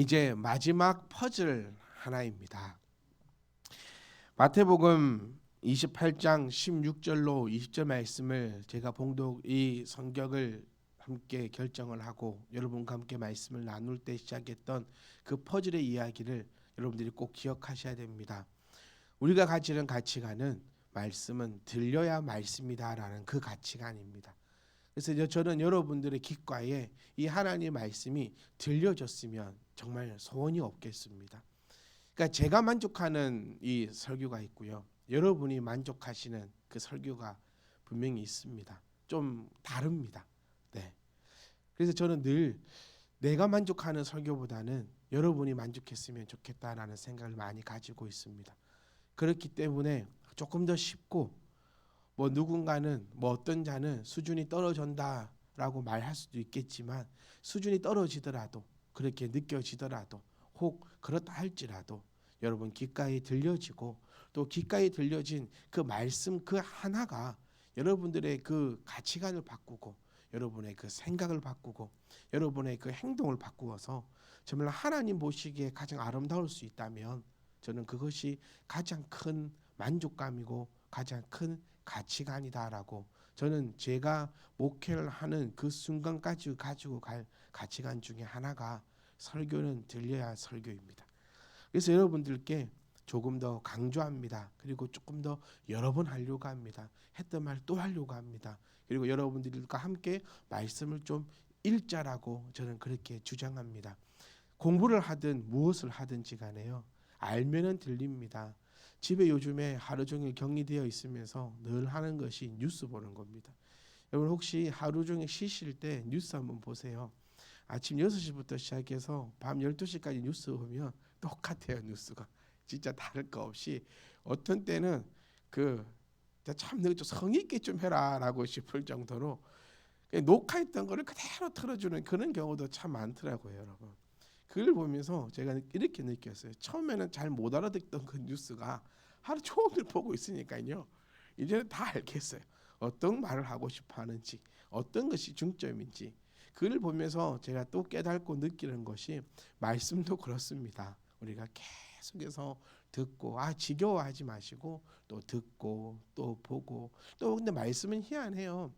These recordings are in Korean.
이제 마지막 퍼즐 하나입니다. 마태복음 28장 16절로 20절 말씀을 제가 봉독 이 성경을 함께 결정을 하고 여러분과 함께 말씀을 나눌 때 시작했던 그 퍼즐의 이야기를 여러분들이 꼭 기억하셔야 됩니다. 우리가 가지는 가치관은 말씀은 들려야 말씀이다라는 그 가치관입니다. 그래서 저는 여러분들의 귓가에 이 하나님의 말씀이 들려졌으면 정말 소원이 없겠습니다. 그러니까 제가 만족하는 이 설교가 있고요. 여러분이 만족하시는 그 설교가 분명히 있습니다. 좀 다릅니다. 네. 그래서 저는 늘 내가 만족하는 설교보다는 여러분이 만족했으면 좋겠다라는 생각을 많이 가지고 있습니다. 그렇기 때문에 조금 더 쉽고 누군가는 어떤 자는 수준이 떨어진다라고 말할 수도 있겠지만 수준이 떨어지더라도 그렇게 느껴지더라도 혹 그렇다 할지라도 여러분 귓가에 들려지고 또 귓가에 들려진 그 말씀 그 하나가 여러분들의 그 가치관을 바꾸고 여러분의 그 생각을 바꾸고 여러분의 그 행동을 바꾸어서 정말 하나님 보시기에 가장 아름다울 수 있다면 저는 그것이 가장 큰 만족감이고 가장 큰 가치관이다라고 저는 제가 목회를 하는 그 순간까지 가지고 갈 가치관 중에 하나가 설교는 들려야 설교입니다. 그래서 여러분들께 조금 더 강조합니다. 그리고 조금 더 여러 번 하려고 합니다. 했던 말 또 하려고 합니다. 그리고 여러분들과 함께 말씀을 좀 읽자라고 저는 그렇게 주장합니다. 공부를 하든 무엇을 하든지 간에요. 알면은 들립니다. 집에 요즘에 하루 종일 격리되어 있으면서 늘 하는 것이 뉴스 보는 겁니다. 여러분 혹시 하루 종일 쉬실 때 뉴스 한번 보세요. 아침 6시부터 시작해서 밤 12시까지 뉴스 보면 똑같아요. 뉴스가 진짜 다를 거 없이 어떤 때는 참 내가 좀 성의 있게 좀 해라라고 싶을 정도로 녹화했던 거를 그대로 틀어주는 그런 경우도 참 많더라고요, 여러분. 그걸 보면서 제가 이렇게 느꼈어요. 처음에는 잘 못 알아듣던 그 뉴스가 하루 종일 보고 있으니까요. 이제는 다 알겠어요. 어떤 말을 하고 싶어 하는지, 어떤 것이 중점인지. 그걸 보면서 제가 또 깨닫고 느끼는 것이 말씀도 그렇습니다. 우리가 계속해서 듣고 지겨워하지 마시고 또 듣고 또 보고 또 근데 말씀은 희한해요.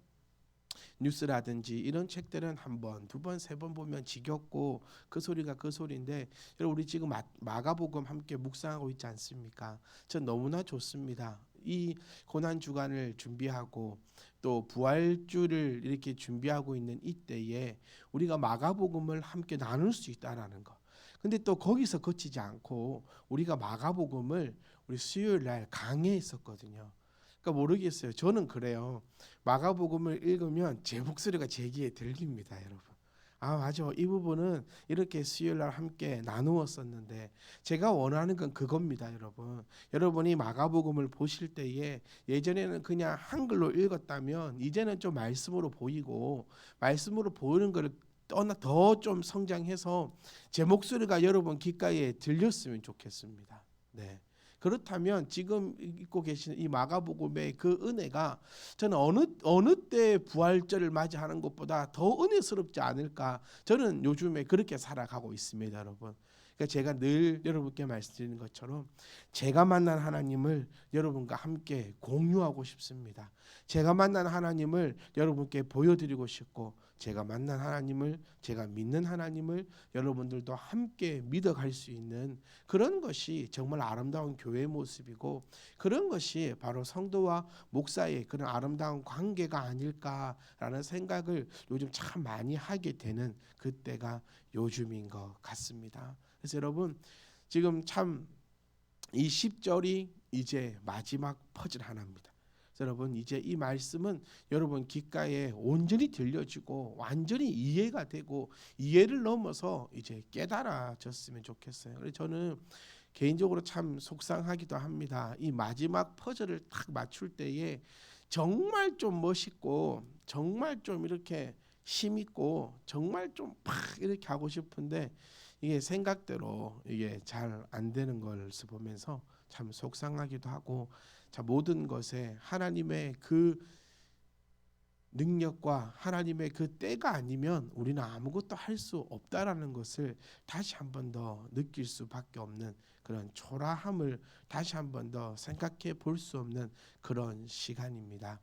뉴스라든지 이런 책들은 한 번, 두 번, 세 번 보면 지겹고 그 소리가 그 소리인데 여러분 우리 지금 마가복음 함께 묵상하고 있지 않습니까? 전 너무나 좋습니다. 이 고난 주간을 준비하고 또 부활주를 이렇게 준비하고 있는 이때에 우리가 마가복음을 함께 나눌 수 있다라는 거. 근데 또 거기서 그치지 않고 우리가 마가복음을 우리 수요일 날 강의했었거든요. 그러니까 모르겠어요. 저는 그래요. 마가복음을 읽으면 제 목소리가 제 귀에 들립니다, 여러분. 맞아. 이 부분은 이렇게 수요일 날 함께 나누었었는데 제가 원하는 건 그겁니다, 여러분. 여러분이 마가복음을 보실 때에 예전에는 그냥 한글로 읽었다면 이제는 좀 말씀으로 보이고 말씀으로 보이는 거를 떠나 더 좀 성장해서 제 목소리가 여러분 귓가에 들렸으면 좋겠습니다. 네. 그렇다면 지금 읽고 계시는 이 마가복음의 그 은혜가 저는 어느 때 부활절을 맞이하는 것보다 더 은혜스럽지 않을까. 저는 요즘에 그렇게 살아가고 있습니다, 여러분. 그러니까 제가 늘 여러분께 말씀드리는 것처럼 제가 만난 하나님을 여러분과 함께 공유하고 싶습니다. 제가 만난 하나님을 여러분께 보여드리고 싶고 제가 만난 하나님을 제가 믿는 하나님을 여러분들도 함께 믿어갈 수 있는 그런 것이 정말 아름다운 교회의 모습이고 그런 것이 바로 성도와 목사의 그런 아름다운 관계가 아닐까라는 생각을 요즘 참 많이 하게 되는 그때가 요즘인 것 같습니다. 그래서 여러분 지금 참 이 10절이 이제 마지막 퍼즐 하나입니다. 여러분 이제 이 말씀은 여러분 귓가에 온전히 들려지고 완전히 이해가 되고 이해를 넘어서 이제 깨달아졌으면 좋겠어요. 그래서 저는 개인적으로 참 속상하기도 합니다. 이 마지막 퍼즐을 딱 맞출 때에 정말 좀 멋있고 정말 좀 이렇게 힘 있고 정말 좀 팍 이렇게 하고 싶은데 이게 생각대로 이게 잘 안 되는 걸 보면서 참 속상하기도 하고 자 모든 것에 하나님의 그 능력과 하나님의 그 때가 아니면 우리는 아무것도 할 수 없다라는 것을 다시 한 번 더 느낄 수밖에 없는 그런 초라함을 다시 한 번 더 생각해 볼 수 없는 그런 시간입니다.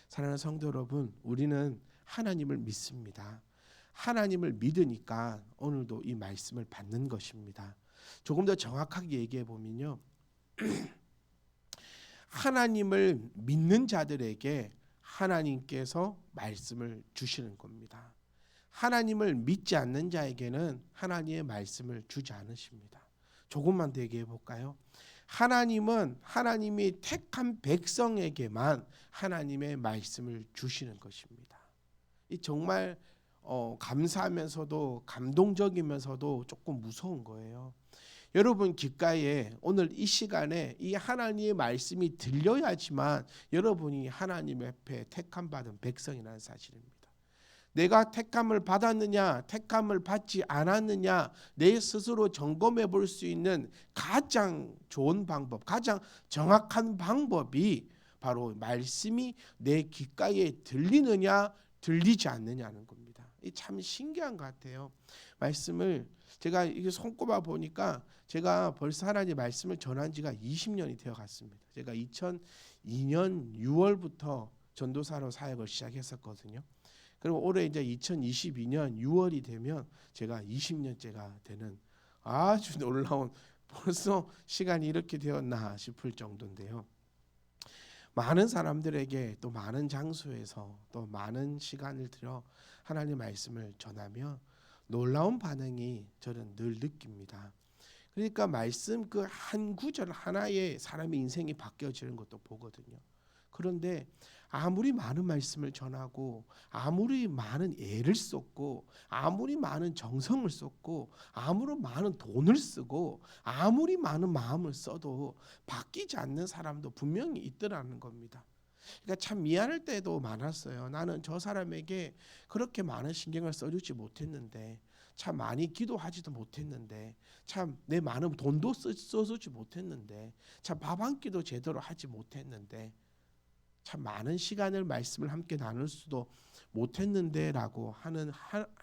사랑하는 성도 여러분, 우리는 하나님을 믿습니다. 하나님을 믿으니까 오늘도 이 말씀을 받는 것입니다. 조금 더 정확하게 얘기해 보면요, 하나님을 믿는 자들에게 하나님께서 말씀을 주시는 겁니다. 하나님을 믿지 않는 자에게는 하나님의 말씀을 주지 않으십니다. 조금만 더 얘기해 볼까요? 하나님은 하나님이 택한 백성에게만 하나님의 말씀을 주시는 것입니다. 이 정말 감사하면서도 감동적이면서도 조금 무서운 거예요. 여러분 귓가에 오늘 이 시간에 이 하나님의 말씀이 들려야지만 여러분이 하나님 앞에 택함 받은 백성이라는 사실입니다. 내가 택함을 받았느냐, 택함을 받지 않았느냐, 내 스스로 점검해 볼 수 있는 가장 좋은 방법, 가장 정확한 방법이 바로 말씀이 내 귓가에 들리느냐, 들리지 않느냐는 겁니다. 이 참 신기한 것 같아요. 말씀을 제가 이게 손꼽아 보니까 제가 벌써 하나님 말씀을 전한 지가 20년이 되어 갔습니다. 제가 2002년 6월부터 전도사로 사역을 시작했었거든요. 그리고 올해 이제 2022년 6월이 되면 제가 20년째가 되는 아주 놀라운, 벌써 시간이 이렇게 되었나 싶을 정도인데요. 많은 사람들에게 또 많은 장소에서 또 많은 시간을 들여 하나님 말씀을 전하며 놀라운 반응이 저는 늘 느낍니다. 그러니까 말씀 그 한 구절 하나에 사람의 인생이 바뀌어지는 것도 보거든요. 그런데 아무리 많은 말씀을 전하고 아무리 많은 애를 쏟고 아무리 많은 정성을 쏟고 아무리 많은 돈을 쓰고 아무리 많은 마음을 써도 바뀌지 않는 사람도 분명히 있더라는 겁니다. 그러니까 참 미안할 때도 많았어요. 나는 저 사람에게 그렇게 많은 신경을 써주지 못했는데, 참 많이 기도하지도 못했는데, 참 내 많은 돈도 써주지 못했는데, 참 밥 한 끼도 제대로 하지 못했는데, 참 많은 시간을 말씀을 함께 나눌 수도 못했는데라고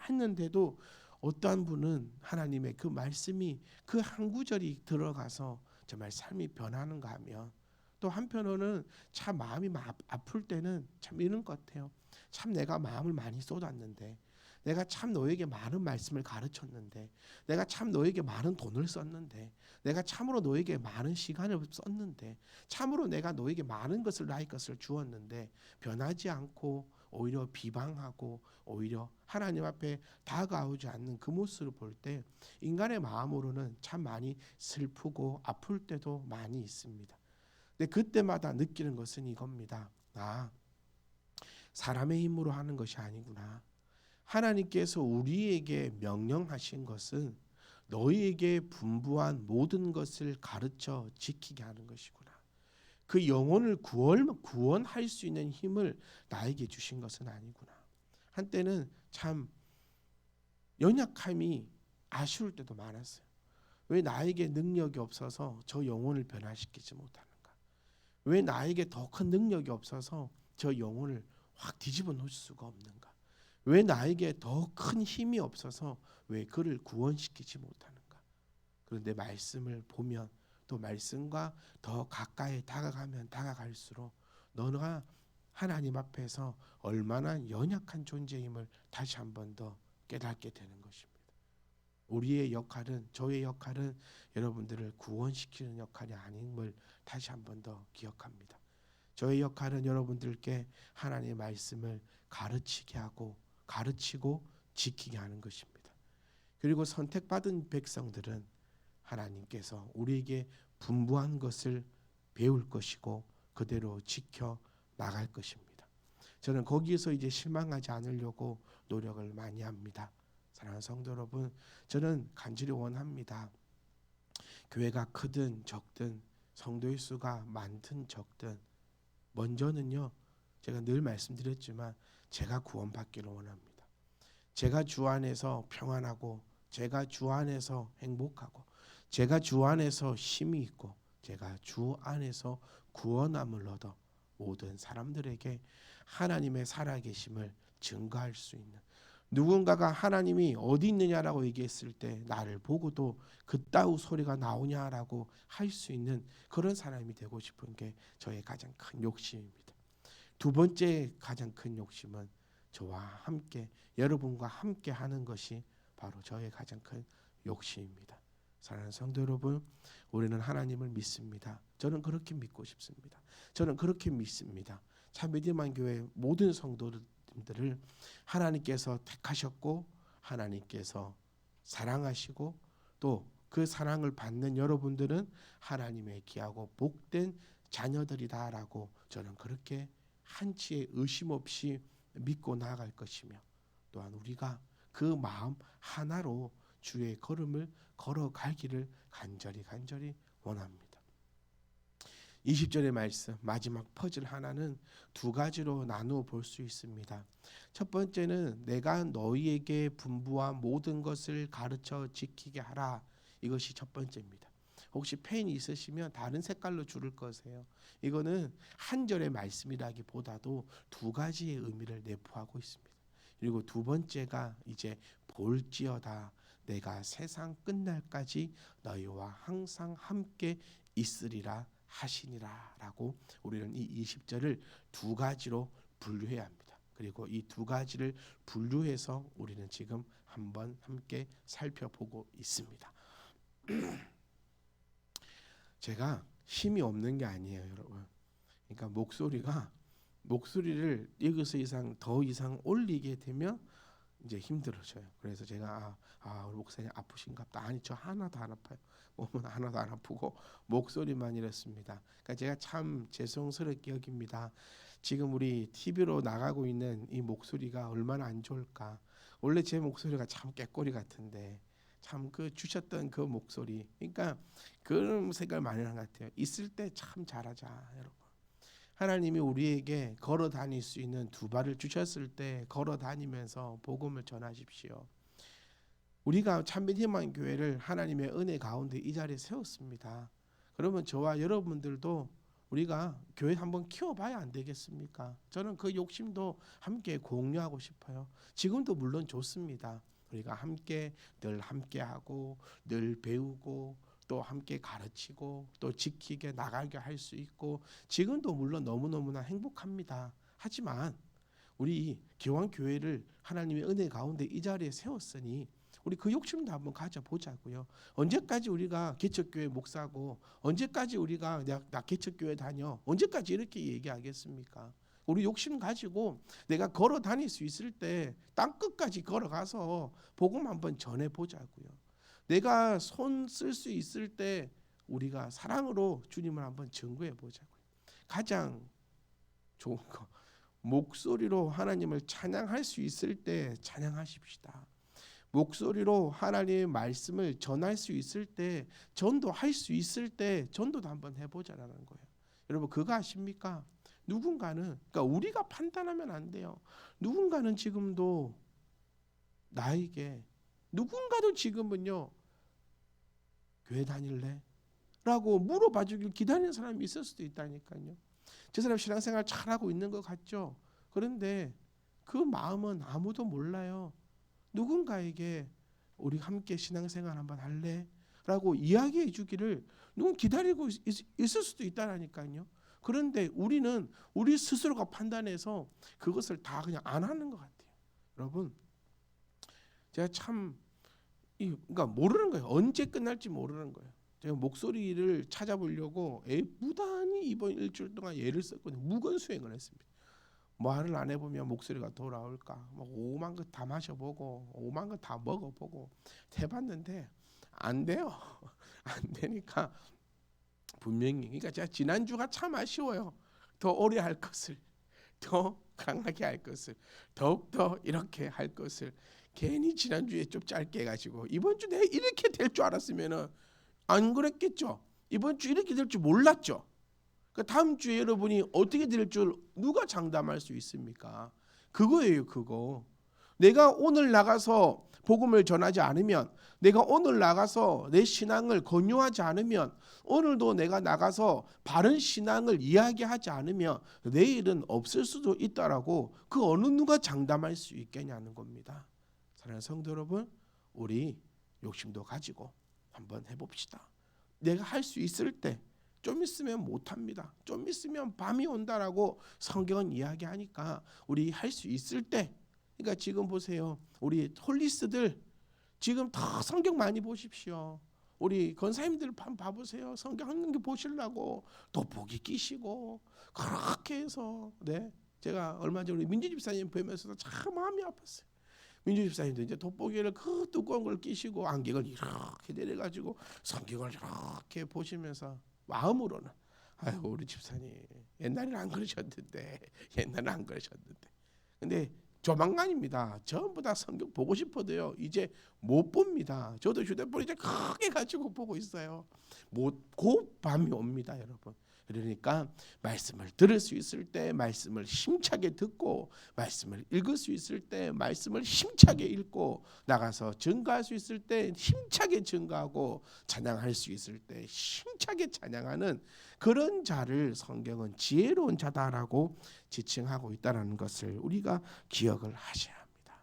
했는데도 어떠한 분은 하나님의 그 말씀이 그 한 구절이 들어가서 정말 삶이 변하는가 하면, 또 한편으로는 참 마음이 아플 때는 참 이런 것 같아요. 참 내가 마음을 많이 쏟았는데, 내가 참 너에게 많은 말씀을 가르쳤는데, 내가 참 너에게 많은 돈을 썼는데, 내가 참으로 너에게 많은 시간을 썼는데, 참으로 내가 너에게 많은 것을 나의 것을 주었는데 변하지 않고 오히려 비방하고 오히려 하나님 앞에 다가오지 않는 그 모습을 볼 때 인간의 마음으로는 참 많이 슬프고 아플 때도 많이 있습니다. 근데 그때마다 느끼는 것은 이겁니다. 사람의 힘으로 하는 것이 아니구나. 하나님께서 우리에게 명령하신 것은 너희에게 분부한 모든 것을 가르쳐 지키게 하는 것이구나. 그 영혼을 구원할 수 있는 힘을 나에게 주신 것은 아니구나. 한때는 참 연약함이 아쉬울 때도 많았어요. 왜 나에게 능력이 없어서 저 영혼을 변화시키지 못하는가? 왜 나에게 더 큰 능력이 없어서 저 영혼을 확 뒤집어 놓을 수가 없는가? 왜 나에게 더 큰 힘이 없어서 왜 그를 구원시키지 못하는가? 그런데 말씀을 보면 또 말씀과 더 가까이 다가가면 다가갈수록 너가 하나님 앞에서 얼마나 연약한 존재임을 다시 한 번 더 깨닫게 되는 것입니다. 우리의 역할은, 저의 역할은 여러분들을 구원시키는 역할이 아님을 다시 한 번 더 기억합니다. 저의 역할은 여러분들께 하나님의 말씀을 가르치게 하고 가르치고 지키게 하는 것입니다. 그리고 선택받은 백성들은 하나님께서 우리에게 분부한 것을 배울 것이고 그대로 지켜 나갈 것입니다. 저는 거기에서 이제 실망하지 않으려고 노력을 많이 합니다. 사랑하는 성도 여러분, 저는 간절히 원합니다. 교회가 크든 적든 성도의 수가 많든 적든 먼저는요, 제가 늘 말씀드렸지만 제가 구원받기를 원합니다. 제가 주 안에서 평안하고 제가 주 안에서 행복하고 제가 주 안에서 힘이 있고 제가 주 안에서 구원함을 얻어 모든 사람들에게 하나님의 살아계심을 증거할 수 있는, 누군가가 하나님이 어디 있느냐라고 얘기했을 때 나를 보고도 그따위 소리가 나오냐라고 할 수 있는 그런 사람이 되고 싶은 게 저의 가장 큰 욕심입니다. 두 번째 가장 큰 욕심은 저와 함께, 여러분과 함께 하는 것이 바로 저의 가장 큰 욕심입니다. 사랑하는 성도 여러분, 우리는 하나님을 믿습니다. 저는 그렇게 믿고 싶습니다. 저는 그렇게 믿습니다. 참미디만 교회 모든 성도들을 하나님께서 택하셨고, 하나님께서 사랑하시고, 또 그 사랑을 받는 여러분들은 하나님의 귀하고 복된 자녀들이다라고 저는 그렇게 한치의 의심 없이 믿고 나아갈 것이며, 또한 우리가 그 마음 하나로 주의 걸음을 걸어가기를 간절히 원합니다. 20절의 말씀, 마지막 퍼즐 하나는 두 가지로 나누어 볼 수 있습니다. 첫 번째는 내가 너희에게 분부한 모든 것을 가르쳐 지키게 하라. 이것이 첫 번째입니다. 혹시 펜이 있으시면 다른 색깔로 줄을 거세요. 이거는 한 절의 말씀이라기보다도 두 가지의 의미를 내포하고 있습니다. 그리고 두 번째가 이제 볼지어다 내가 세상 끝날까지 너희와 항상 함께 있으리라 하시니라 라고 우리는 이 20절을 두 가지로 분류해야 합니다. 그리고 이 두 가지를 분류해서 우리는 지금 한번 함께 살펴보고 있습니다. 제가 힘이 없는 게 아니에요, 여러분. 그러니까 목소리를 여기서 더 이상 올리게 되면 이제 힘들어져요. 그래서 제가 우리 목사님 아프신갑다. 아니, 저 하나도 안 아파요. 몸은 하나도 안 아프고 목소리만 이렇습니다. 그러니까 제가 참 죄송스럽게 여깁니다. 지금 우리 TV로 나가고 있는 이 목소리가 얼마나 안 좋을까. 원래 제 목소리가 참 깨꼬리 같은데 참 그 주셨던 그 목소리, 그러니까 그런 생각을 많이 하는 것 같아요. 있을 때 참 잘하자, 여러분. 하나님이 우리에게 걸어 다닐 수 있는 두 발을 주셨을 때 걸어 다니면서 복음을 전하십시오. 우리가 참된 희망 교회를 하나님의 은혜 가운데 이 자리에 세웠습니다. 그러면 저와 여러분들도 우리가 교회 한번 키워봐야 안 되겠습니까? 저는 그 욕심도 함께 공유하고 싶어요. 지금도 물론 좋습니다. 우리가 함께 늘 함께하고 늘 배우고 또 함께 가르치고 또 지키게 나가게 할 수 있고 지금도 물론 너무너무나 행복합니다. 하지만 우리 기왕교회를 하나님의 은혜 가운데 이 자리에 세웠으니 우리 그 욕심도 한번 가져보자고요. 언제까지 우리가 개척교회 목사고 언제까지 우리가 나 개척교회 다녀 언제까지 이렇게 얘기하겠습니까? 우리 욕심 가지고 내가 걸어 다닐 수 있을 때 땅끝까지 걸어가서 복음 한번 전해보자고요. 내가 손 쓸 수 있을 때 우리가 사랑으로 주님을 한번 증거해보자고요. 가장 좋은 거, 목소리로 하나님을 찬양할 수 있을 때 찬양하십시다. 목소리로 하나님의 말씀을 전할 수 있을 때, 전도할 수 있을 때 전도도 한번 해보자라는 거예요. 여러분 그거 아십니까? 누군가는, 그러니까 우리가 판단하면 안 돼요. 누군가는 지금도 나에게, 누군가도 지금은요, 교회 다닐래? 라고 물어봐 주길 기다리는 사람이 있을 수도 있다니까요. 저 사람 신앙생활 잘하고 있는 것 같죠? 그런데 그 마음은 아무도 몰라요. 누군가에게 우리 함께 신앙생활 한번 할래? 라고 이야기해 주기를 누군 기다리고 있을 수도 있다니까요. 그런데 우리는 우리 스스로가 판단해서 그것을 다 그냥 안 하는 것 같아요. 여러분, 제가 참 그러니까 모르는 거예요. 언제 끝날지 모르는 거예요. 제가 목소리를 찾아보려고 무단히 이번 일주일 동안 애를 썼거든요. 무건수행을 했습니다. 말을 안 해보면 목소리가 돌아올까? 막 오만 것 다 마셔보고 오만 것 다 먹어보고 해봤는데 안 돼요. 안 되니까 분명히, 그러니까 제가 지난주가 참 아쉬워요. 더 오래 할 것을, 더 강하게 할 것을, 더욱더 이렇게 할 것을 괜히 지난주에 좀 짧게 해가지고 이번 주 내가 이렇게 될 줄 알았으면은 안 그랬겠죠. 이번 주 이렇게 될 줄 몰랐죠. 그 다음 주에 여러분이 어떻게 될 줄 누가 장담할 수 있습니까? 그거예요, 그거. 내가 오늘 나가서 복음을 전하지 않으면, 내가 오늘 나가서 내 신앙을 권유하지 않으면, 오늘도 내가 나가서 바른 신앙을 이야기하지 않으면 내일은 없을 수도 있다라고 그 어느 누가 장담할 수 있겠냐는 겁니다. 사랑하는 성도 여러분, 우리 욕심도 가지고 한번 해봅시다. 내가 할 수 있을 때, 좀 있으면 못합니다. 좀 있으면 밤이 온다라고 성경은 이야기하니까 우리 할 수 있을 때, 그러니까 지금 보세요. 우리 홀리스들 지금 다 성경 많이 보십시오. 우리 권사님들 한번 봐보세요. 성경 한 개 보시려고 돋보기 끼시고 그렇게 해서, 네, 제가 얼마 전에 민주 집사님 보면서도 참 마음이 아팠어요. 민주 집사님도 이제 돋보기를 그 두꺼운 걸 끼시고 안경을 이렇게 내려가지고 성경을 이렇게 보시면서 마음으로는, 아유 우리 집사님 옛날에는 안 그러셨는데, 옛날에는 안 그러셨는데, 근데 조만간입니다. 전부 다 성경 보고 싶어도요 이제 못 봅니다. 저도 휴대폰 이제 크게 가지고 보고 있어요. 곧 밤이 옵니다, 여러분. 그러니까 말씀을 들을 수 있을 때 말씀을 힘차게 듣고, 말씀을 읽을 수 있을 때 말씀을 힘차게 읽고, 나가서 증거할 수 있을 때 힘차게 증거하고, 찬양할 수 있을 때 힘차게 찬양하는 그런 자를 성경은 지혜로운 자다라고 지칭하고 있다는 것을 우리가 기억을 하셔야 합니다.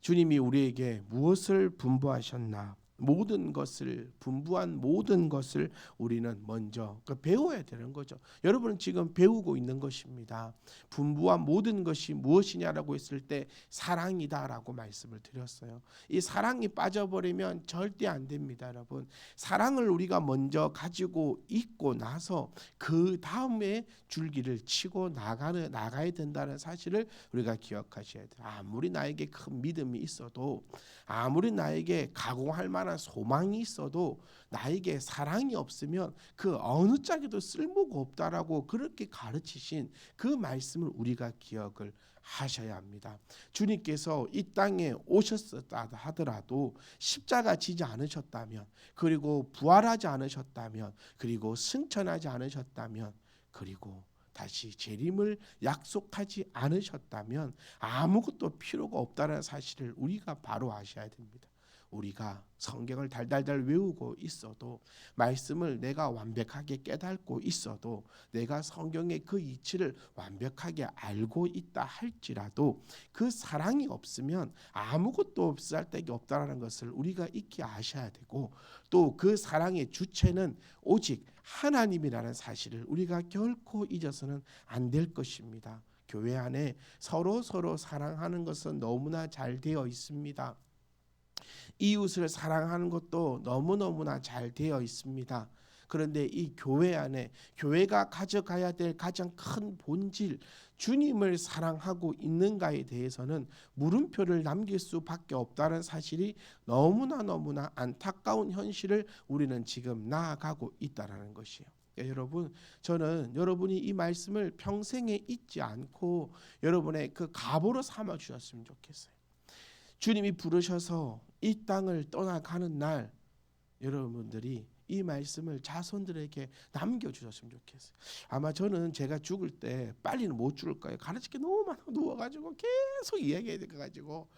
주님이 우리에게 무엇을 분부하셨나? 모든 것을, 분부한 모든 것을 우리는 먼저 배워야 되는 거죠. 여러분은 지금 배우고 있는 것입니다. 분부한 모든 것이 무엇이냐라고 했을 때 사랑이다라고 말씀을 드렸어요. 이 사랑이 빠져버리면 절대 안 됩니다, 여러분. 사랑을 우리가 먼저 가지고 있고 나서 그 다음에 줄기를 치고 나가야 된다는 사실을 우리가 기억하셔야 돼요. 아무리 나에게 큰 믿음이 있어도, 아무리 나에게 가공할 만한 소망이 있어도, 나에게 사랑이 없으면 그 어느 짝에도 쓸모가 없다라고 그렇게 가르치신 그 말씀을 우리가 기억을 하셔야 합니다. 주님께서 이 땅에 오셨다 하더라도 십자가 지지 않으셨다면, 그리고 부활하지 않으셨다면, 그리고 승천하지 않으셨다면, 그리고 다시 재림을 약속하지 않으셨다면 아무것도 필요가 없다는 사실을 우리가 바로 아셔야 됩니다. 우리가 성경을 달달달 외우고 있어도, 말씀을 내가 완벽하게 깨닫고 있어도, 내가 성경의 그 이치를 완벽하게 알고 있다 할지라도 그 사랑이 없으면 아무것도 쓸데기 없다라는 것을 우리가 익히 아셔야 되고, 또 그 사랑의 주체는 오직 하나님이라는 사실을 우리가 결코 잊어서는 안 될 것입니다. 교회 안에 서로 사랑하는 것은 너무나 잘 되어 있습니다. 이웃을 사랑하는 것도 너무너무나 잘 되어 있습니다. 그런데 이 교회 안에 교회가 가져가야 될 가장 큰 본질, 주님을 사랑하고 있는가에 대해서는 물음표를 남길 수밖에 없다는 사실이 너무나 안타까운 현실을 우리는 지금 나아가고 있다는 것이에요. 여러분, 저는 여러분이 이 말씀을 평생에 잊지 않고 여러분의 그 갑오로 삼아 주셨으면 좋겠어요. 주님이 부르셔서 이 땅을 떠나가는 날, 여러분들이 이 말씀을 자손들에게 남겨주셨으면 좋겠어요. 아마 저는 제가 죽을 때 빨리는 못 죽을 거예요. 가르칠 게 너무 많아 누워가지고 계속 이야기해야 될 것 가지고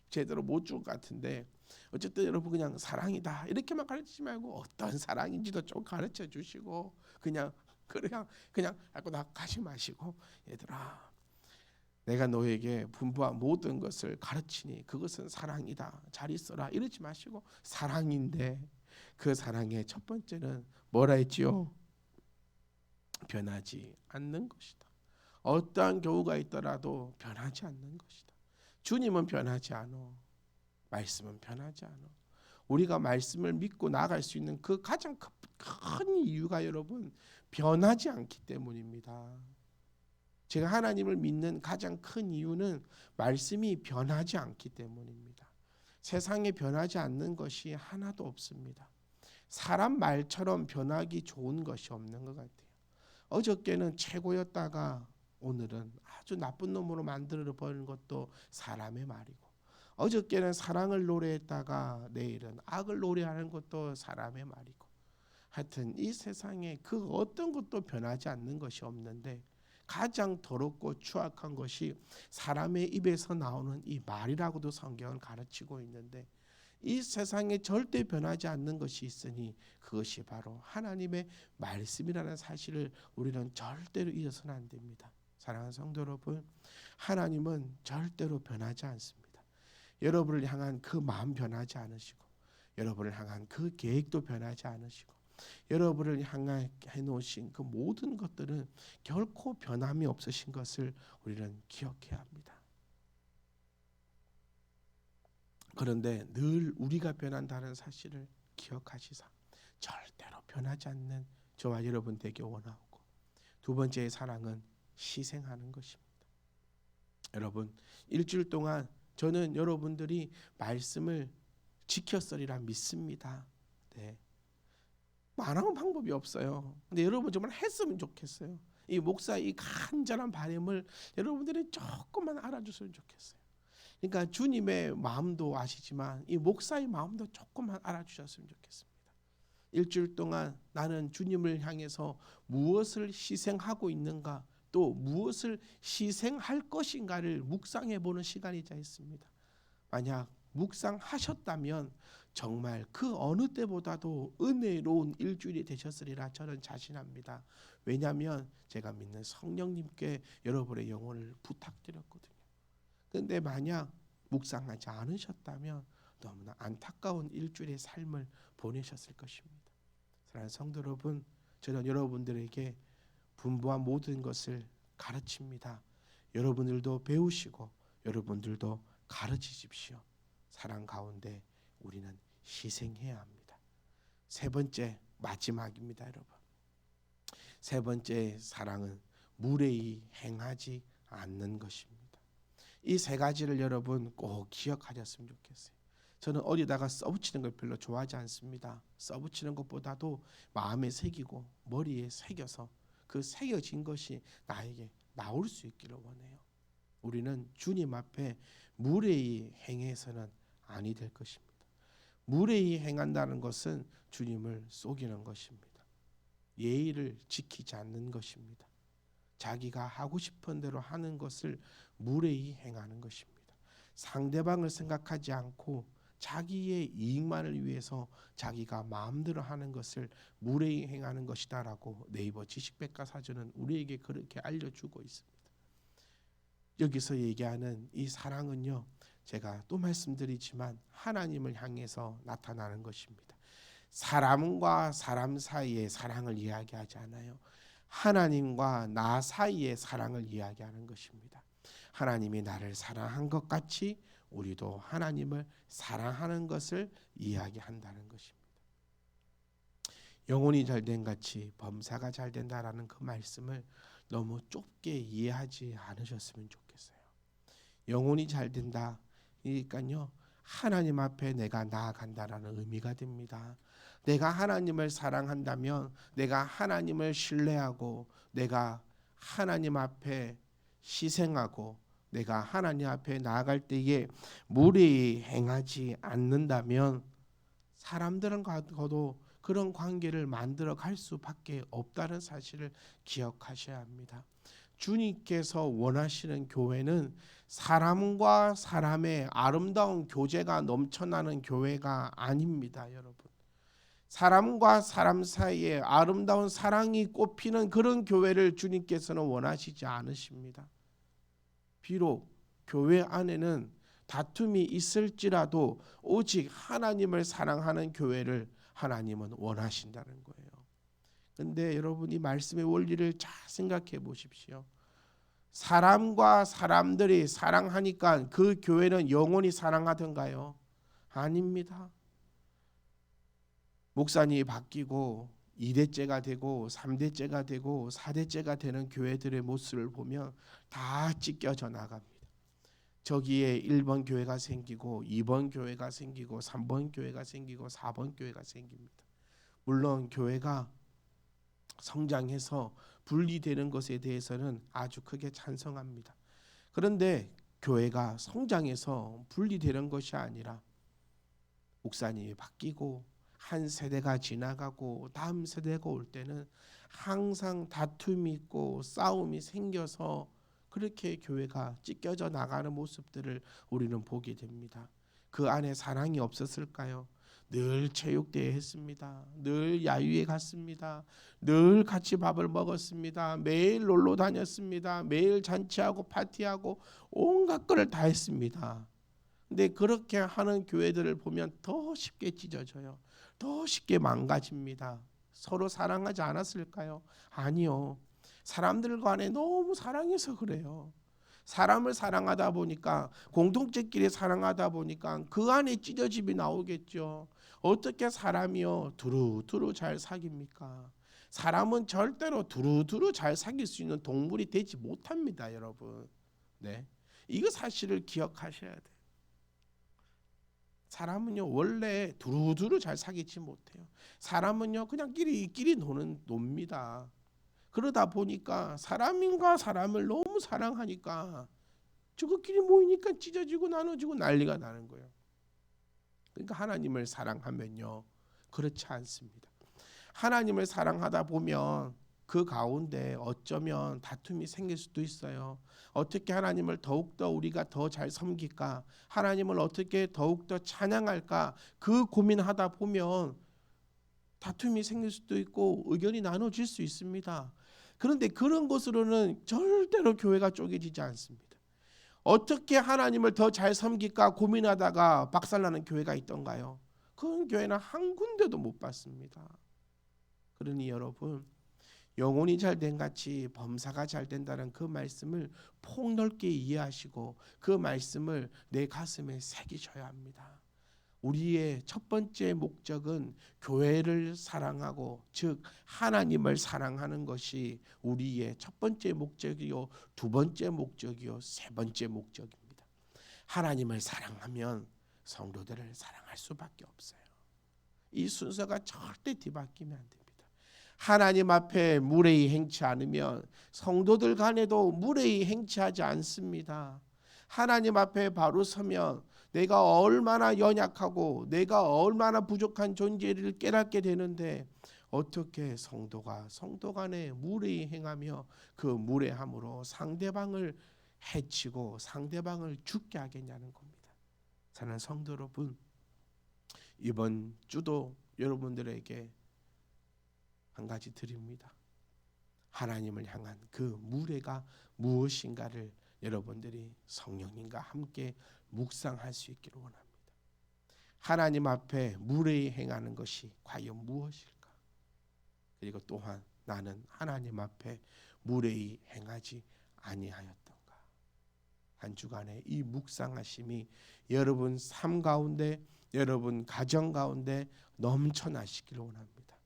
제대로 못 죽을 것 같은데, 어쨌든 여러분 그냥 사랑이다 이렇게만 가르치지 말고 어떤 사랑인지도 좀 가르쳐 주시고, 그냥 하고 나 가지 마시고, 얘들아 내가 너에게 분부한 모든 것을 가르치니 그것은 사랑이다, 잘 있어라 이러지 마시고, 사랑인데 그 사랑의 첫 번째는 뭐라 했지요? 변하지 않는 것이다. 어떠한 교우가 있더라도 변하지 않는 것이다. 주님은 변하지 않아. 말씀은 변하지 않아. 우리가 말씀을 믿고 나아갈 수 있는 그 가장 큰 이유가 여러분, 변하지 않기 때문입니다. 제가 하나님을 믿는 가장 큰 이유는 말씀이 변하지 않기 때문입니다. 세상에 변하지 않는 것이 하나도 없습니다. 사람 말처럼 변하기 좋은 것이 없는 것 같아요. 어저께는 최고였다가 오늘은 아주 나쁜 놈으로 만들어 버리는 것도 사람의 말이고, 어저께는 사랑을 노래했다가 내일은 악을 노래하는 것도 사람의 말이고, 하여튼 이 세상에 그 어떤 것도 변하지 않는 것이 없는데, 가장 더럽고 추악한 것이 사람의 입에서 나오는 이 말이라고도 성경은 가르치고 있는데, 이 세상에 절대 변하지 않는 것이 있으니 그것이 바로 하나님의 말씀이라는 사실을 우리는 절대로 잊어서는 안 됩니다. 사랑하는 성도 여러분, 하나님은 절대로 변하지 않습니다. 여러분을 향한 그 마음 변하지 않으시고, 여러분을 향한 그 계획도 변하지 않으시고, 여러분을 향해 놓으신 그 모든 것들은 결코 변함이 없으신 것을 우리는 기억해야 합니다. 그런데 늘 우리가 변한다는 사실을 기억하시사 절대로 변하지 않는 저와 여러분 되기 원하고, 두 번째의 사랑은 희생하는 것입니다. 여러분, 일주일 동안 저는 여러분들이 말씀을 지켰으리라 믿습니다. 네. 안 하면 방법이 없어요. 근데 여러분 정말 했으면 좋겠어요. 이 목사의 이 간절한 바람을 여러분들이 조금만 알아줬으면 좋겠어요. 그러니까 주님의 마음도 아시지만 이 목사의 마음도 조금만 알아주셨으면 좋겠습니다. 일주일 동안 나는 주님을 향해서 무엇을 희생하고 있는가, 또 무엇을 희생할 것인가를 묵상해 보는 시간이자 있습니다. 만약 묵상하셨다면 정말 그 어느 때보다도 은혜로운 일주일이 되셨으리라 저는 자신합니다. 왜냐하면 제가 믿는 성령님께 여러분의 영혼을 부탁드렸거든요. 그런데 만약 묵상하지 않으셨다면 너무나 안타까운 일주일의 삶을 보내셨을 것입니다. 사랑하는 성도 여러분, 저는 여러분들에게 분부한 모든 것을 가르칩니다. 여러분들도 배우시고 여러분들도 가르치십시오. 사랑 가운데 우리는 희생해야 합니다. 세 번째, 마지막입니다, 여러분. 세 번째 사랑은 무례히 행하지 않는 것입니다. 이 세 가지를 여러분 꼭 기억하셨으면 좋겠어요. 저는 어디다가 써붙이는 걸 별로 좋아하지 않습니다. 써붙이는 것보다도 마음에 새기고 머리에 새겨서 그 새겨진 것이 나에게 나올 수 있기를 원해요. 우리는 주님 앞에 무례히 행해서는 아니 될 것입니다. 무례히 행한다는 것은 주님을 속이는 것입니다. 예의를 지키지 않는 것입니다. 자기가 하고 싶은 대로 하는 것을 무례히 행하는 것입니다. 상대방을 생각하지 않고 자기의 이익만을 위해서 자기가 마음대로 하는 것을 무례히 행하는 것이다라고 네이버 지식백과사전은 우리에게 그렇게 알려주고 있습니다. 여기서 얘기하는 이 사랑은요, 제가 또 말씀드리지만 하나님을 향해서 나타나는 것입니다. 사람과 사람 사이의 사랑을 이야기하지 않아요. 하나님과 나 사이의 사랑을 이야기하는 것입니다. 하나님이 나를 사랑한 것 같이 우리도 하나님을 사랑하는 것을 이야기한다는 것입니다. 영혼이 잘된 같이 범사가 잘된다라는 그 말씀을 너무 좁게 이해하지 않으셨으면 좋겠어요. 영혼이 잘된다, 그러니까요, 하나님 앞에 내가 나아간다라는 의미가 됩니다. 내가 하나님을 사랑한다면 내가 하나님을 신뢰하고 내가 하나님 앞에 희생하고 내가 하나님 앞에 나아갈 때에 무례히 행하지 않는다면 사람들과도 그런 관계를 만들어 갈 수밖에 없다는 사실을 기억하셔야 합니다. 주님께서 원하시는 교회는 사람과 사람의 아름다운 교제가 넘쳐나는 교회가 아닙니다, 여러분. 사람과 사람 사이에 아름다운 사랑이 꽃피는 그런 교회를 주님께서는 원하시지 않으십니다. 비록 교회 안에는 다툼이 있을지라도 오직 하나님을 사랑하는 교회를 하나님은 원하신다는 거예요. 그런데 여러분, 이 말씀의 원리를 잘 생각해 보십시오. 사람과 사람들이 사랑하니까 그 교회는 영원히 사랑하던가요? 아닙니다. 목사님이 바뀌고 2대째가 되고 3대째가 되고 4대째가 되는 교회들의 모습을 보면 다 찢겨져 나갑니다. 저기에 1번 교회가 생기고 2번 교회가 생기고 3번 교회가 생기고 4번 교회가 생깁니다. 물론 교회가 성장해서 분리되는 것에 대해서는 아주 크게 찬성합니다. 그런데 교회가 성장해서 분리되는 것이 아니라 목사님이 바뀌고 한 세대가 지나가고 다음 세대가 올 때는 항상 다툼이 있고 싸움이 생겨서 그렇게 교회가 찢겨져 나가는 모습들을 우리는 보게 됩니다. 그 안에 사랑이 없었을까요? 늘 체육대회 했습니다. 늘 야유회 갔습니다. 늘 같이 밥을 먹었습니다. 매일 놀러 다녔습니다. 매일 잔치하고 파티하고 온갖 것을 다 했습니다. 근데 그렇게 하는 교회들을 보면 더 쉽게 찢어져요. 더 쉽게 망가집니다. 서로 사랑하지 않았을까요? 아니요. 사람들 간에 너무 사랑해서 그래요. 사람을 사랑하다 보니까, 공동체끼리 사랑하다 보니까 그 안에 찢어짐이 나오겠죠. 어떻게 사람이요 두루두루 잘 사깁니까? 사람은 절대로 두루두루 잘 사귈 수 있는 동물이 되지 못합니다, 여러분. 네, 이거 사실을 기억하셔야 돼요. 사람은요 원래 두루두루 잘 사귀지 못해요. 사람은요 그냥 끼리끼리 놉니다. 그러다 보니까 사람인가 사람을 너무 사랑하니까 저것끼리 모이니까 찢어지고 나눠지고 난리가 나는 거예요. 그러니까 하나님을 사랑하면요 그렇지 않습니다. 하나님을 사랑하다 보면 그 가운데 어쩌면 다툼이 생길 수도 있어요. 어떻게 하나님을 더욱더 우리가 더 잘 섬길까? 하나님을 어떻게 더욱더 찬양할까? 그 고민하다 보면 다툼이 생길 수도 있고 의견이 나눠질 수 있습니다. 그런데 그런 것으로는 절대로 교회가 쪼개지지 않습니다. 어떻게 하나님을 더 잘 섬길까 고민하다가 박살나는 교회가 있던가요? 그런 교회는 한 군데도 못 봤습니다. 그러니 여러분, 영혼이 잘된 같이 범사가 잘 된다는 그 말씀을 폭넓게 이해하시고 그 말씀을 내 가슴에 새기셔야 합니다. 우리의 첫 번째 목적은 교회를 사랑하고, 즉 하나님을 사랑하는 것이 우리의 첫 번째 목적이요, 두 번째 목적이요, 세 번째 목적입니다. 하나님을 사랑하면 성도들을 사랑할 수밖에 없어요. 이 순서가 절대 뒤바뀌면 안 됩니다. 하나님 앞에 무례히 행치 않으면 성도들 간에도 무례히 행치하지 않습니다. 하나님 앞에 바로 서면 내가 얼마나 연약하고 내가 얼마나 부족한 존재를 깨닫게 되는데, 어떻게 성도가 성도 간에 무례히 행하며 그 무례함으로 상대방을 해치고 상대방을 죽게 하겠냐는 겁니다. 사랑하는 성도 여러분, 이번 주도 여러분들에게 한 가지 드립니다. 하나님을 향한 그 무례가 무엇인가를 여러분들이 성령님과 함께 묵상할 수 있기를 원합니다. 하나님 앞에 무례히 행하는 것이 과연 무엇일까? 그리고 또한 나는 하나님 앞에 무례히 행하지 아니하였던가? 한 주간의 이 묵상하심이 여러분 삶 가운데, 여러분 가정 가운데 넘쳐나시기를 원합니다.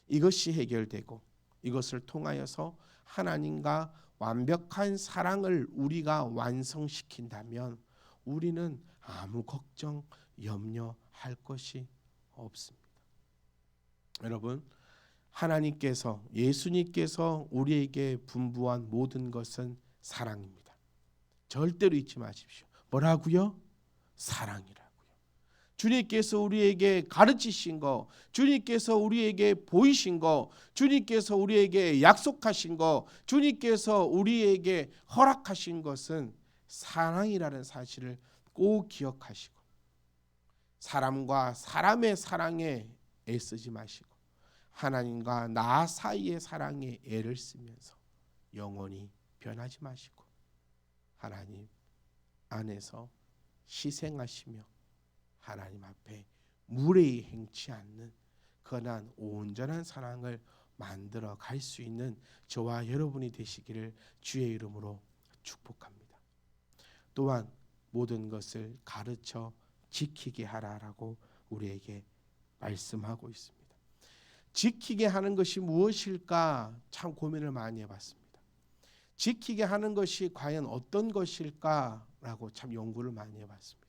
이것이 해결되고 이것을 통하여서 하나님과 완벽한 사랑을 우리가 완성시킨다면 우리는 아무 걱정, 염려할 것이 없습니다. 여러분, 하나님께서, 예수님께서 우리에게 분부한 모든 것은 사랑입니다. 절대로 잊지 마십시오. 뭐라고요? 사랑이라. 주님께서 우리에게 가르치신 거, 주님께서 우리에게 보이신 거, 주님께서 우리에게 약속하신 거, 주님께서 우리에게 허락하신 것은 사랑이라는 사실을 꼭 기억하시고, 사람과 사람의 사랑에 애쓰지 마시고 하나님과 나 사이의 사랑에 애를 쓰면서 영원히 변하지 마시고 하나님 안에서 희생하시며 하나님 앞에 무례히 행치 않는 그러한 온전한 사랑을 만들어 갈 수 있는 저와 여러분이 되시기를 주의 이름으로 축복합니다. 또한 모든 것을 가르쳐 지키게 하라라고 우리에게 말씀하고 있습니다. 지키게 하는 것이 무엇일까 참 고민을 많이 해봤습니다. 지키게 하는 것이 과연 어떤 것일까라고 참 연구를 많이 해봤습니다.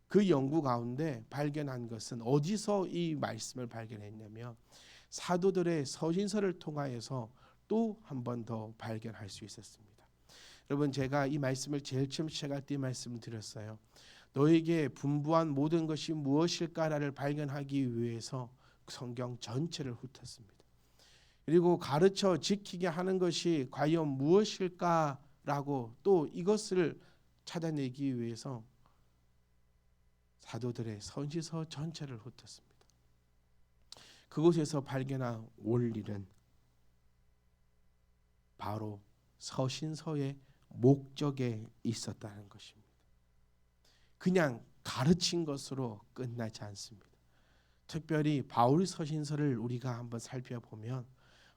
그 연구 가운데 발견한 것은, 어디서 이 말씀을 발견했냐면 사도들의 서신서를 통하여서 또 한 번 더 발견할 수 있었습니다. 여러분, 제가 이 말씀을 제일 처음 시작할 때 말씀을 드렸어요. 너에게 분부한 모든 것이 무엇일까를 발견하기 위해서 성경 전체를 훑었습니다. 그리고 가르쳐 지키게 하는 것이 과연 무엇일까라고 또 이것을 찾아내기 위해서 사도들의 선지서 전체를 훑었습니다. 그곳에서 발견한 원리는 바로 서신서의 목적에 있었다는 것입니다. 그냥 가르친 것으로 끝나지 않습니다. 특별히 바울 서신서를 우리가 한번 살펴보면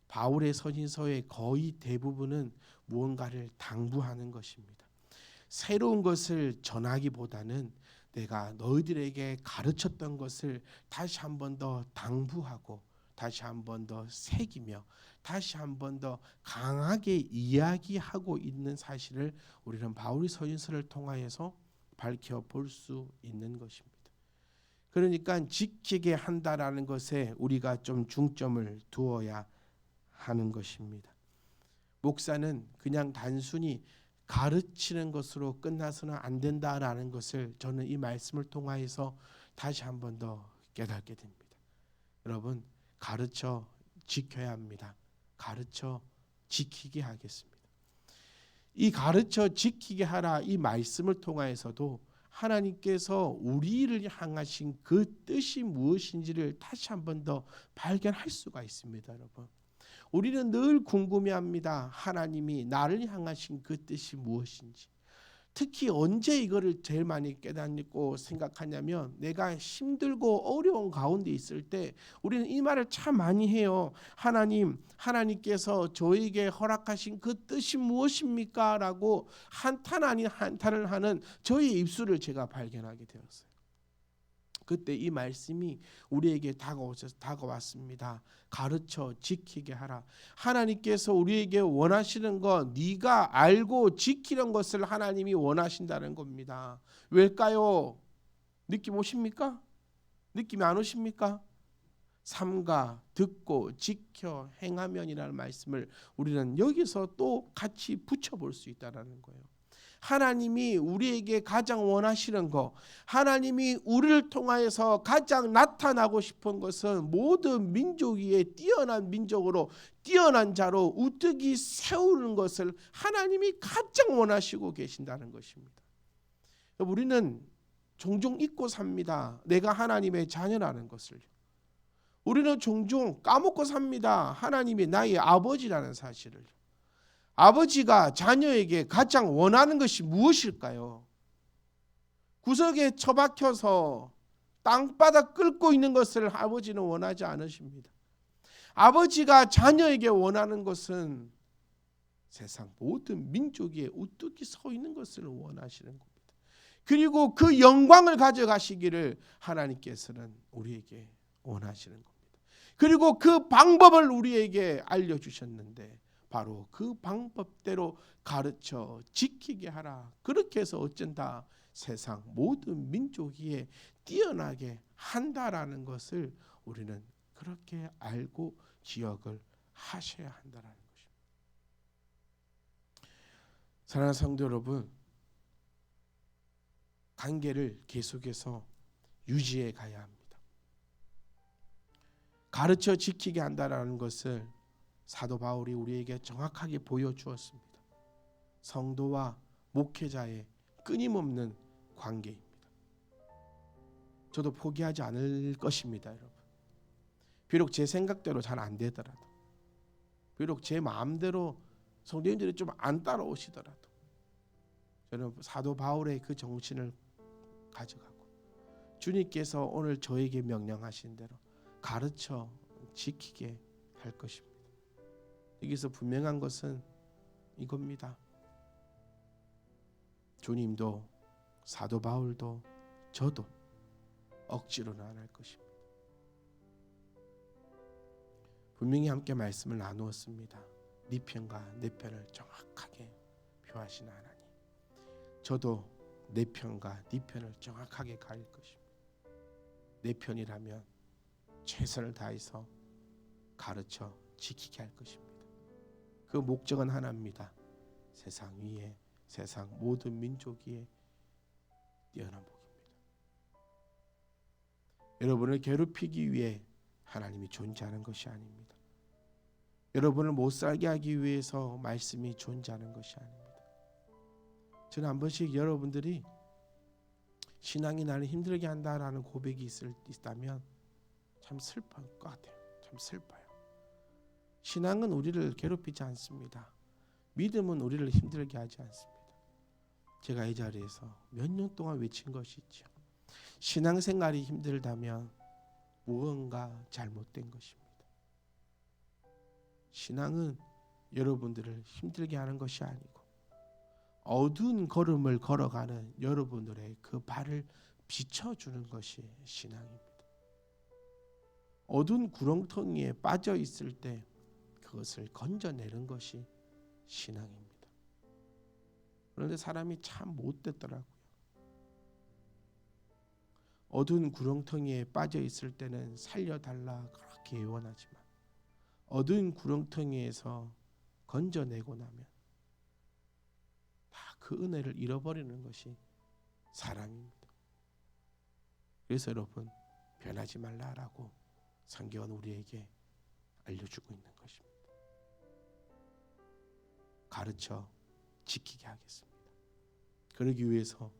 바울의 서신서의 거의 대부분은 무언가를 당부하는 것입니다. 새로운 것을 전하기보다는 내가 너희들에게 가르쳤던 것을 다시 한 번 더 당부하고 다시 한 번 더 새기며 다시 한 번 더 강하게 이야기하고 있는 사실을 우리는 바울의 서신서를 통하여서 밝혀볼 수 있는 것입니다. 그러니까 지키게 한다라는 것에 우리가 좀 중점을 두어야 하는 것입니다. 목사는 그냥 단순히 가르치는 것으로 끝나서는 안 된다라는 것을 저는 이 말씀을 통하여서 다시 한 번 더 깨닫게 됩니다. 여러분, 가르쳐 지켜야 합니다. 가르쳐 지키게 하겠습니다. 이 가르쳐 지키게 하라 이 말씀을 통하여서도 하나님께서 우리를 향하신 그 뜻이 무엇인지를 다시 한 번 더 발견할 수가 있습니다, 여러분. 우리는 늘 궁금해합니다. 하나님이 나를 향하신 그 뜻이 무엇인지. 특히 언제 이거를 제일 많이 깨닫고 생각하냐면 내가 힘들고 어려운 가운데 있을 때 우리는 이 말을 참 많이 해요. 하나님께서 저에게 허락하신 그 뜻이 무엇입니까? 라고 한탄 아닌 한탄을 하는 저의 입술을 제가 발견하게 되었어요. 그때 이 말씀이 우리에게 다가왔습니다. 가르쳐 지키게 하라. 하나님께서 우리에게 원하시는 것, 네가 알고 지키는 것을 하나님이 원하신다는 겁니다. 왜일까요? 느낌 오십니까? 느낌이 안 오십니까? 삼가 듣고 지켜 행하면이라는 말씀을 우리는 여기서 또 같이 붙여볼 수 있다는 거예요. 하나님이 우리에게 가장 원하시는 것, 하나님이 우리를 통하여서 가장 나타나고 싶은 것은 모든 민족 위에 뛰어난 민족으로 뛰어난 자로 우뚝이 세우는 것을 하나님이 가장 원하시고 계신다는 것입니다. 우리는 종종 잊고 삽니다. 내가 하나님의 자녀라는 것을. 우리는 종종 까먹고 삽니다. 하나님이 나의 아버지라는 사실을. 아버지가 자녀에게 가장 원하는 것이 무엇일까요? 구석에 처박혀서 땅바닥 끓고 있는 것을 아버지는 원하지 않으십니다. 아버지가 자녀에게 원하는 것은 세상 모든 민족 위에 우뚝이 서 있는 것을 원하시는 겁니다. 그리고 그 영광을 가져가시기를 하나님께서는 우리에게 원하시는 겁니다. 그리고 그 방법을 우리에게 알려주셨는데 바로 그 방법대로 가르쳐 지키게 하라. 그렇게 해서 어쩐다 세상 모든 민족 위에 뛰어나게 한다라는 것을 우리는 그렇게 알고 기억을 하셔야 한다라는 것입니다. 사랑하는 성도 여러분, 관계를 계속해서 유지해 가야 합니다. 가르쳐 지키게 한다라는 것을 사도 바울이 우리에게 정확하게 보여주었습니다. 성도와 목회자의 끊임없는 관계입니다. 저도 포기하지 않을 것입니다, 여러분. 비록 제 생각대로 잘 안 되더라도, 비록 제 마음대로 성도님들이 좀 안 따라오시더라도, 저는 사도 바울의 그 정신을 가져가고 주님께서 오늘 저에게 명령하신 대로 가르쳐 지키게 할 것입니다. 여기서 분명한 것은 이겁니다. 주님도 사도 바울도 저도 억지로는 안 할 것입니다. 분명히 함께 말씀을 나누었습니다. 네 편과 내 편을 정확하게 표하시는 하나님, 저도 내 편과 네 편을 정확하게 가릴 것입니다. 내 편이라면 최선을 다해서 가르쳐 지키게 할 것입니다. 그 목적은 하나입니다. 세상 위에 세상 모든 민족 위에 뛰어난 복입니다. 여러분을 괴롭히기 위해 하나님이 존재하는 것이 아닙니다. 여러분을 못 살게 하기 위해서 말씀이 존재하는 것이 아닙니다. 저는 한 번씩 여러분들이 신앙이 나를 힘들게 한다라는 고백이 있다면 참 슬퍼할 것 같아요. 참 슬퍼요. 신앙은 우리를 괴롭히지 않습니다. 믿음은 우리를 힘들게 하지 않습니다. 제가 이 자리에서 몇 년 동안 외친 것이 있죠. 신앙생활이 힘들다면 무언가 잘못된 것입니다. 신앙은 여러분들을 힘들게 하는 것이 아니고 어두운 걸음을 걸어가는 여러분들의 그 발을 비춰주는 것이 신앙입니다. 어두운 구렁텅이에 빠져 있을 때 그것을 건져내는 것이 신앙입니다. 그런데 사람이 참 못됐더라고요. 어두운 구렁텅이에 빠져 있을 때는 살려달라 그렇게 애원하지만 어두운 구렁텅이에서 건져내고 나면 다 그 은혜를 잃어버리는 것이 사람입니다. 그래서 여러분 변하지 말라라고 성경은 우리에게 알려주고 있는 것입니다. 가르쳐 지키게 하겠습니다. 그러기 위해서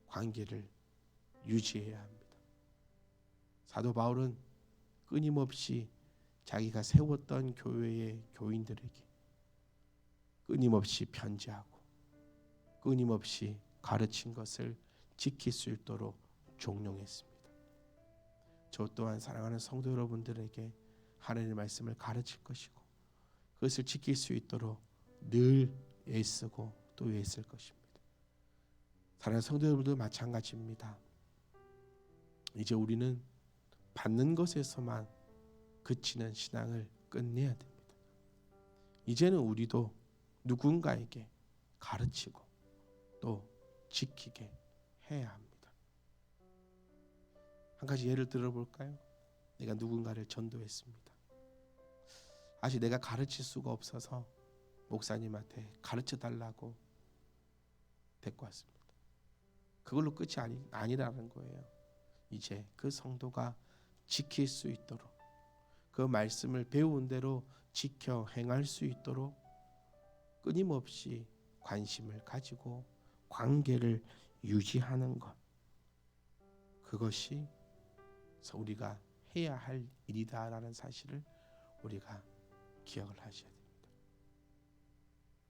관계를 유지해야 합니다. 사도 바울은 끊임없이 자기가 세웠던 교회의 교인들에게 끊임없이 편지하고 끊임없이 가르친 것을 지킬 수 있도록 종용했습니다. 저 또한 사랑하는 성도 여러분들에게 하나님의 말씀을 가르칠 것이고 그것을 지킬 수 있도록 늘 애쓰고 또 애쓸 것입니다. 사랑하는 성도 여러분도 마찬가지입니다. 이제 우리는 받는 것에서만 그치는 신앙을 끝내야 됩니다. 이제는 우리도 누군가에게 가르치고 또 지키게 해야 합니다. 한 가지 예를 들어볼까요? 내가 누군가를 전도했습니다. 아직 내가 가르칠 수가 없어서 목사님한테 가르쳐 달라고 데리고 왔습니다. 그걸로 끝이 아니라는 거예요. 이제 그 성도가 지킬 수 있도록 그 말씀을 배운 대로 지켜 행할 수 있도록 끊임없이 관심을 가지고 관계를 유지하는 것, 그것이 우리가 해야 할 일이다라는 사실을 우리가 기억을 하셔야 됩니다.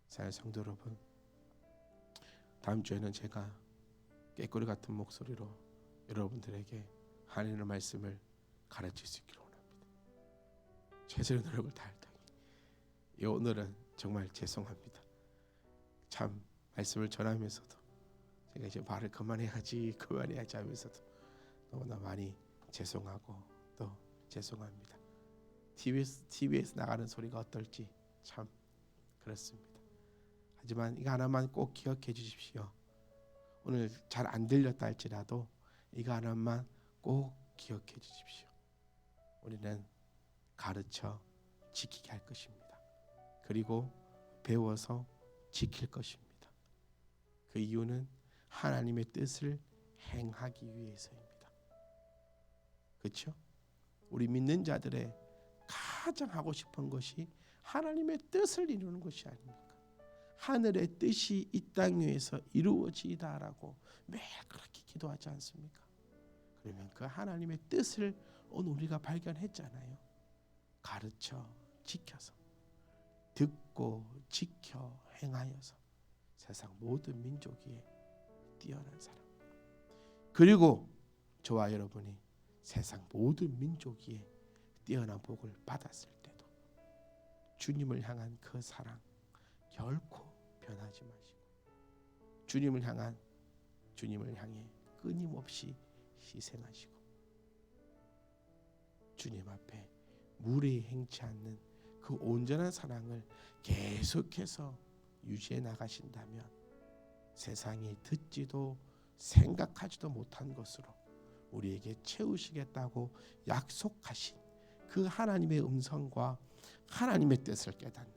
사랑하는 성도 여러분, 다음 주에는 제가 꾀꼬리 같은 목소리로 여러분들에게 하나님의 말씀을 가르칠 수 있기를 원합니다. 최선의 노력을 다할 터니 오늘은 정말 죄송합니다. 참 말씀을 전하면서도 제가 이제 말을 그만해야지 하면서도 너무나 많이 죄송하고 또 죄송합니다. TV에서 나가는 소리가 어떨지 참 그렇습니다. 하지만 이거 하나만 꼭 기억해 주십시오. 오늘 잘 안 들렸다 할지라도 이거 하나만 꼭 기억해 주십시오. 우리는 가르쳐 지키게 할 것입니다. 그리고 배워서 지킬 것입니다. 그 이유는 하나님의 뜻을 행하기 위해서입니다. 그렇죠? 우리 믿는 자들의 가장 하고 싶은 것이 하나님의 뜻을 이루는 것이 아닙니까? 하늘의 뜻이 이 땅 위에서 이루어지다라고 매일 그렇게 기도하지 않습니까? 그러면 그 하나님의 뜻을 오늘 우리가 발견했잖아요. 가르쳐 지켜서 듣고 지켜 행하여서 세상 모든 민족 위에 뛰어난 사람, 그리고 저와 여러분이 세상 모든 민족 위에 뛰어난 복을 받았을 때도 주님을 향한 그 사랑 결코 변하지 마시고 주님을 향해 끊임없이 희생하시고 주님 앞에 무례히 행치 않는 그 온전한 사랑을 계속해서 유지해 나가신다면 세상이 듣지도 생각하지도 못한 것으로 우리에게 채우시겠다고 약속하신 그 하나님의 음성과 하나님의 뜻을 깨닫는,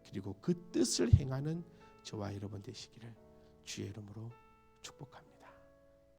그리고 그 뜻을 행하는 저와 여러분 되시기를 주의 이름으로 축복합니다.